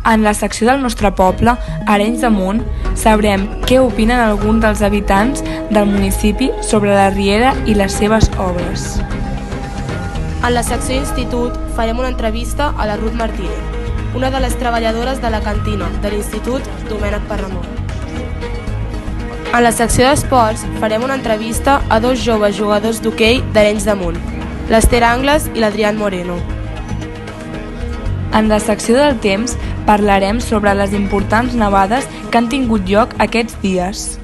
En la secció del nostre poble, Arenys de Munt, sabrem què opinen alguns dels habitants del municipi sobre la riera i les seves obres. En la secció Institut farem una entrevista a la Ruth Martínez, una de les treballadores de la cantina de l'Institut Domènec Perramon. En la secció d'esports farem una entrevista a dos joves jugadors d'hoquei d'Arenys de Munt, l'Ester Angles i l'Adrián Moreno. En la secció del temps parlarem sobre les importants nevades que han tingut lloc aquests dies.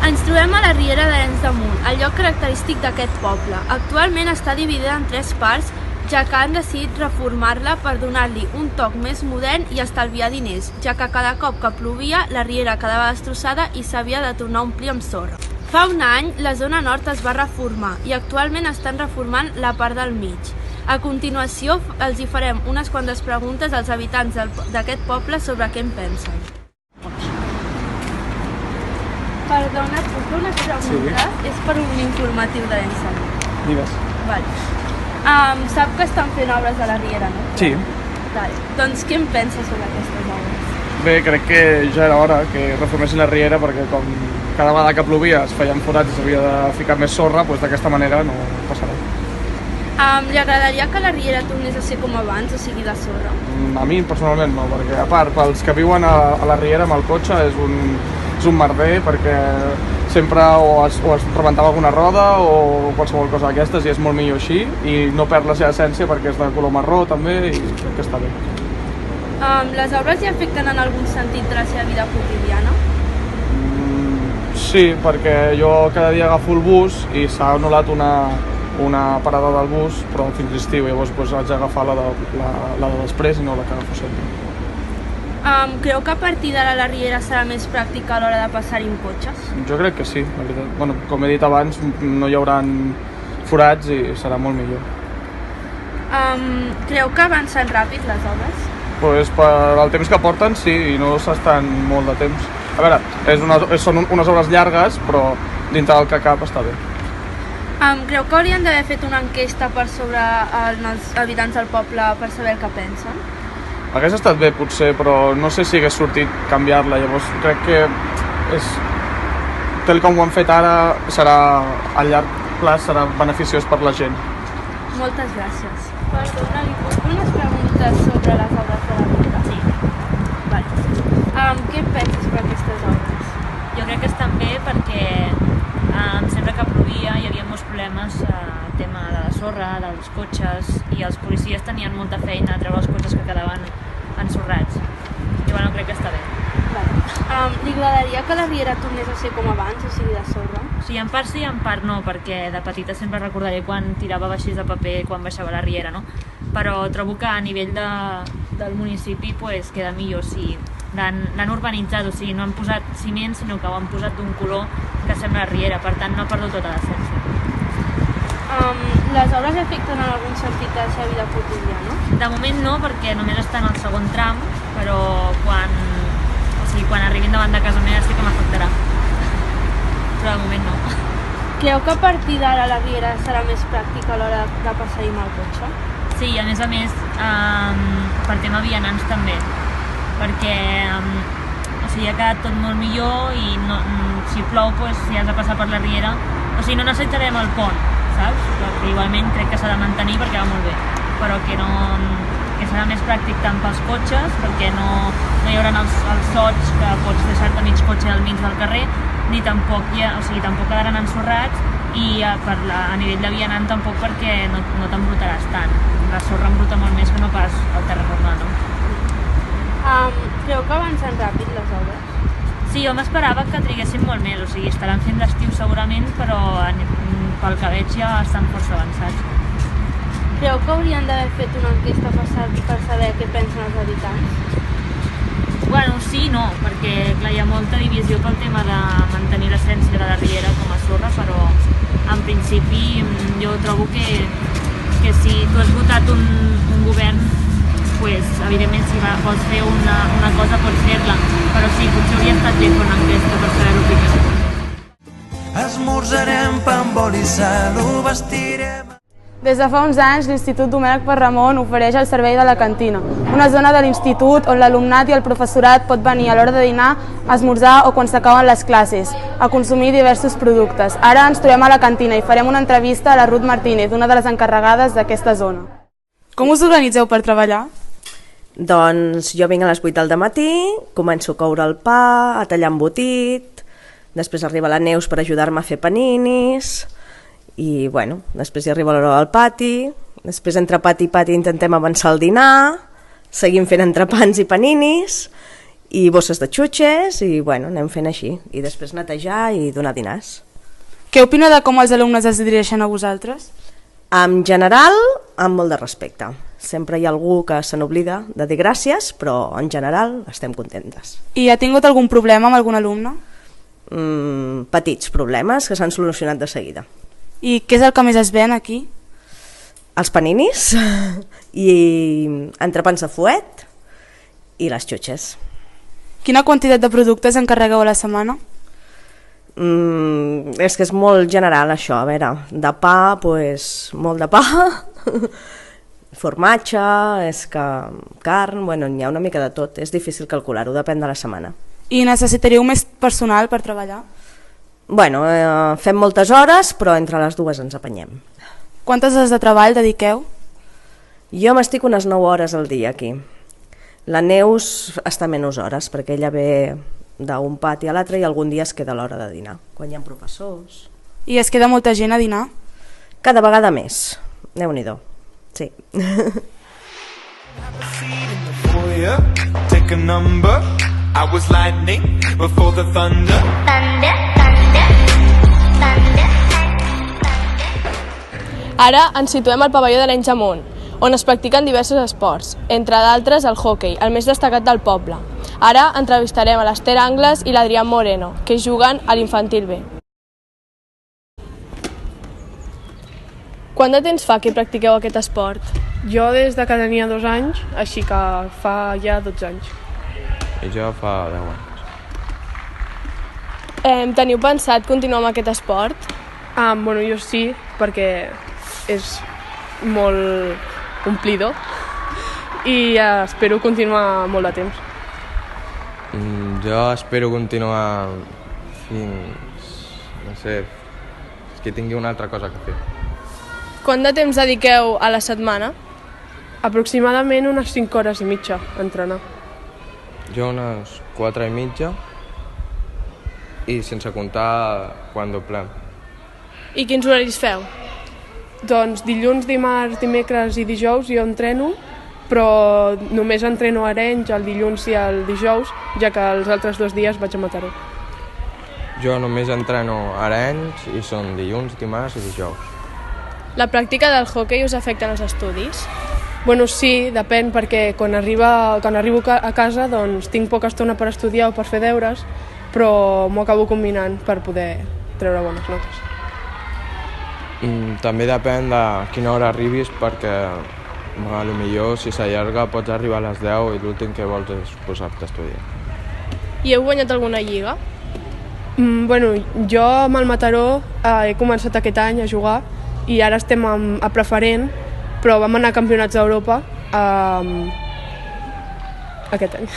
Ens trobem a la riera d'Arenys de Munt, el lloc característic d'aquest poble. Actualment està dividida en 3 parts, ja que han decidit reformar-la per donar-li un toc més modern i estalviar diners, ja que cada cop que plovia la riera quedava destrossada i s'havia de tornar a omplir amb sorra. Fa un any la zona nord es va reformar i actualment estan reformant la part del mig. A continuació els hi farem unes quantes preguntes als habitants d'aquest poble sobre què en pensen. Perdona, et puc fer unes preguntes? Sí. És per un informatiu d'Arenys de Munt. Digues. Vale. Sap que estan fent obres a la riera, no? Sí. Vale. Doncs què en pensa sobre aquestes obres? Bé, crec que ja era hora que reformessin la riera perquè com cada vegada que plovia es feien forats i s'havia de ficar més sorra, doncs d'aquesta manera no passarà. Li agradaria que la riera tornés a ser com abans, o sigui de sorra? A mi personalment no, perquè a part pels que viuen a la riera amb el cotxe és un merder perquè sempre o es rebentava alguna roda o qualsevol cosa d'aquestes i és molt millor així i no perd la seva essència perquè és de color marró també i crec que està bé. Les obres hi afecten en algun sentit de la seva vida quotidiana? Sí, perquè jo cada dia agafo el bus i s'ha anul·lat una parada del bus però fins l'estiu, llavors haig d'agafar la de després i no la que agafo sempre. Creu que a partir d'ara la riera serà més pràctica a l'hora de passar-hi amb cotxes? Jo crec que sí, la veritat. Bueno, com he dit abans, no hi haurà forats i serà molt millor. Creu que avancen ràpid les obres? Pues per el temps que porten sí, i no s'estan molt de temps. A veure, són unes obres llargues, però dintre del que cap està bé. Creu que haurien d'haver fet una enquesta per sobre els habitants del poble per saber el que pensen? Hagués estat bé potser, però no sé si hagués sortit canviar-la, llavors crec que tal com ho han fet ara a llarg plaç serà beneficiós per la gent. Moltes gràcies. Perdona, li puc fer unes preguntes sobre les obres de la riera? Sí. Vale. Què penses per aquestes obres? Jo crec que estan bé perquè sempre que plovia hi havia molts problemes el tema de la sorra, dels cotxes i els policies tenien molta feina a treure els cotxes que quedaven ensorrats. I bueno, crec que està bé. Vale. Li agradaria que la riera tornés a ser com abans, o sigui de sorra? Sí, en part sí, en part no, perquè de petita sempre recordaré quan tirava vaixells de paper quan baixava la riera, no? Però trobo que a nivell del municipi pues, queda millor si l'han urbanitzat, o sigui, no han posat ciment, sinó que ho han posat d'un color que sembla riera, per tant no ha perdut tota l'essència. Les obres afecten en algun sentit de la seva vida quotidiana? De moment no, perquè només estan al segon tram, però quan arribin davant de casa meva sí que m'afectarà. Però de moment no. Creu que a partir d'ara la riera serà més pràctica a l'hora de passar-hi amb el cotxe? Sí, a més, per tema vianants també, perquè ha quedat tot molt millor i si plou, si has de passar per la riera, o sigui, no necessitarem el pont, saps? Que igualment crec que s'ha de mantenir perquè va molt bé, però que serà més pràctic tant pels cotxes, perquè no hi haurà els sots que pots deixar-te mig cotxe al mig del carrer, ni tampoc quedaran ensorrats i a nivell de vianant tampoc perquè no t'embrutaràs tant. La sorra embruta molt més que no pas el terra normal, no? Creu que avancen ràpid les obres? Sí, jo m'esperava que triguessin molt més, o sigui, estaran fent l'estiu segurament, però pel que veig ja estan força avançats. Creu que haurien d'haver fet una enquesta per saber què pensen els habitants? Bueno, sí i no, perquè clar, hi ha molta divisió pel tema de mantenir l'essència de la riera com a sorra, però en principi jo trobo que si tu has votat un govern, pues, evidentment si vols fer una cosa pots fer-la, però sí, potser hauria estat bé fer una enquesta per saber l'opinió. posarem pa amb oli i sal, ho vestirem... Des de fa uns anys, l'Institut Domènec Perramon ofereix el servei de la cantina, una zona de l'institut on l'alumnat i el professorat pot venir a l'hora de dinar, a esmorzar o quan s'acaben les classes, a consumir diversos productes. Ara ens trobem a la cantina i farem una entrevista a la Ruth Martínez, una de les encarregades d'aquesta zona. Com us organitzeu per treballar? Doncs jo vinc a les 8 del matí, començo a coure el pa, a tallar embotit, després arriba la Neus per ajudar-me a fer paninis, i bueno, després hi arriba l'hora del pati, després entre pati i pati intentem avançar el dinar, seguim fent entrepans i paninis i bosses de xutxes i bueno, anem fent així, i després netejar i donar dinars. Què opina de com els alumnes es dirigeixen a vosaltres? En general, amb molt de respecte. Sempre hi ha algú que se n'oblida de dir gràcies, però en general estem contentes. I ha tingut algun problema amb algun alumne? Petits problemes que s'han solucionat de seguida. I què és el que més es ven aquí? Els paninis i entrepans de fuet i les xutxes. Quina quantitat de productes encarregueu a la setmana? És que és molt general això, a veure, de pa, doncs molt de pa, formatge, és que carn, bueno, n'hi ha una mica de tot, és difícil calcular-ho, depèn de la setmana. I necessitaríeu més personal per treballar? Bueno, fem moltes hores, però entre les dues ens apanyem. Quantes hores de treball dediqueu? Jo m'estic unes 9 hores al dia aquí. La Neus està menys hores, perquè ella ve d'un pati a l'altre i algun dia es queda a l'hora de dinar, quan hi ha professors. I es queda molta gent a dinar? Cada vegada més, Déu-n'hi-do, sí. Take a number, I was lightning before the thunder. Ara ens situem al pavelló d'Arenys de Munt, on es practiquen diversos esports, entre d'altres el hoquei, el més destacat del poble. Ara entrevistarem a l'Ester Angles i l'Adrián Moreno, que juguen a l'infantil B. Quant de temps fa que practiqueu aquest esport? Jo des de que tenia 2 anys, així que fa ja 12 anys. I jo fa 10 anys. Teniu pensat continuar amb aquest esport? Bueno, jo sí, perquè és molt omplidor i espero continuar molt de temps. Jo espero continuar fins, no sé, que tingui una altra cosa que fer. Quant de temps dediqueu a la setmana? Aproximadament unes 5 hores i mitja a entrenar. Jo unes 4 i mitja i sense comptar quan doblem. I quins horaris feu? Doncs dilluns, dimarts, dimecres i dijous jo entreno, però només entreno a Arenys el dilluns i el dijous, ja que els altres 2 dies vaig a Mataró. Jo només entreno a Arenys i són dilluns, dimarts i dijous. La pràctica del hoquei us afecta en els estudis? Bueno, sí, depèn, perquè quan arribo a casa doncs, tinc poca estona per estudiar o per fer deures, però m'ho acabo combinant per poder treure bones notes. També depèn de quina hora arribis, perquè potser si s'allarga pots arribar a les 10 i l'últim que vols és posar-te a estudiar. I heu guanyat alguna lliga? Bueno, jo amb el Mataró he començat aquest any a jugar i ara estem a preferent, però vam anar a campionats d'Europa aquest any.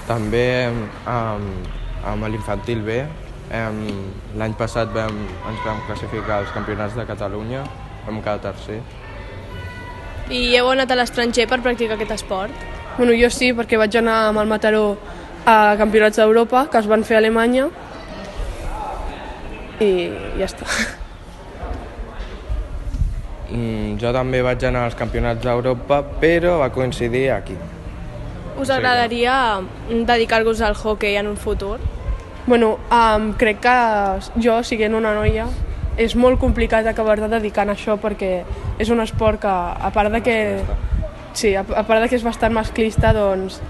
També amb l'infantil B, l'any passat ens vam classificar als campionats de Catalunya, vam quedar tercer. I heu anat a l'estranger per practicar aquest esport? Bueno, jo sí, perquè vaig anar amb el Mataró a campionats d'Europa, que es van fer a Alemanya, i ja està. Jo també vaig anar als campionats d'Europa, però va coincidir aquí. Us agradaria dedicar-vos al hoquei en un futur? Bueno, crec que jo, siguent una noia, és molt complicat acabar-te dedicant a això, perquè és un esport que, a part de que és bastant masclista, doncs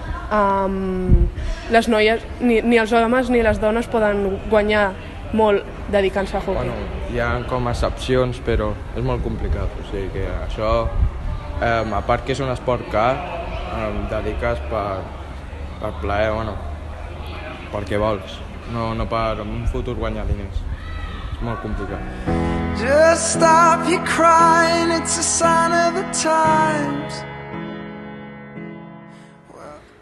les noies, ni els homes ni les dones poden guanyar molt dedicant-se a hoquei. Bueno, hi ha com excepcions, però és molt complicat. O sigui que això, a part que és un esport car, dediques per plaer, bueno, perquè vols, no per un futur guanyar diners. molt complicat. Just stop your crying, it's a sign of the times.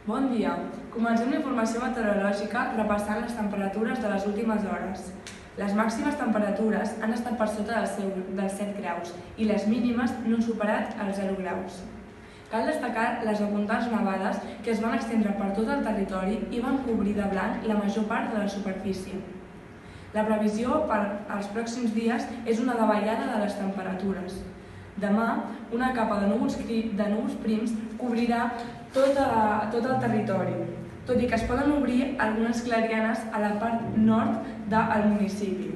Bon dia. Comencem la informació meteorològica repassant les temperatures de les últimes hores. Les màximes temperatures han estat per sota dels 7 graus i les mínimes no han superat els 0 graus. Cal destacar les abundants nevades que es van estendre per tot el territori i van cobrir de blanc la major part de la superfície. La previsió per als pròxims dies és una davallada de les temperatures. Demà, una capa de núvols prims cobrirà tot el territori, tot i que es poden obrir algunes clarianes a la part nord del municipi.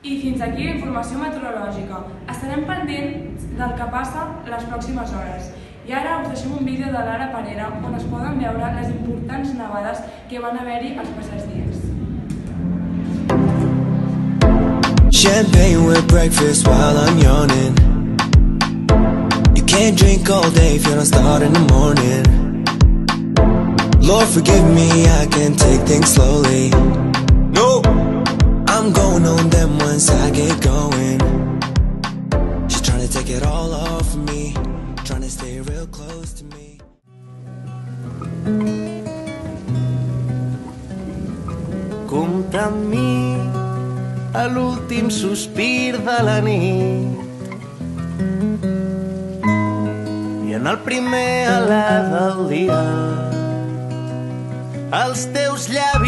I fins aquí la informació meteorològica. Estarem pendents del que passa les pròximes hores. I ara us deixem un vídeo de l'Ara Parera on es poden veure les importants nevades que van haver-hi els passats dies. Champagne with breakfast while I'm yawning. You can't drink all day if you don't start in the morning. Lord forgive me, I can take things slowly. No, I'm going on them once I get going. She's trying to take it all off of me, trying to stay real close to me. Compta amb mi a l'últim sospir de la nit i en el primer alè del dia els teus llavis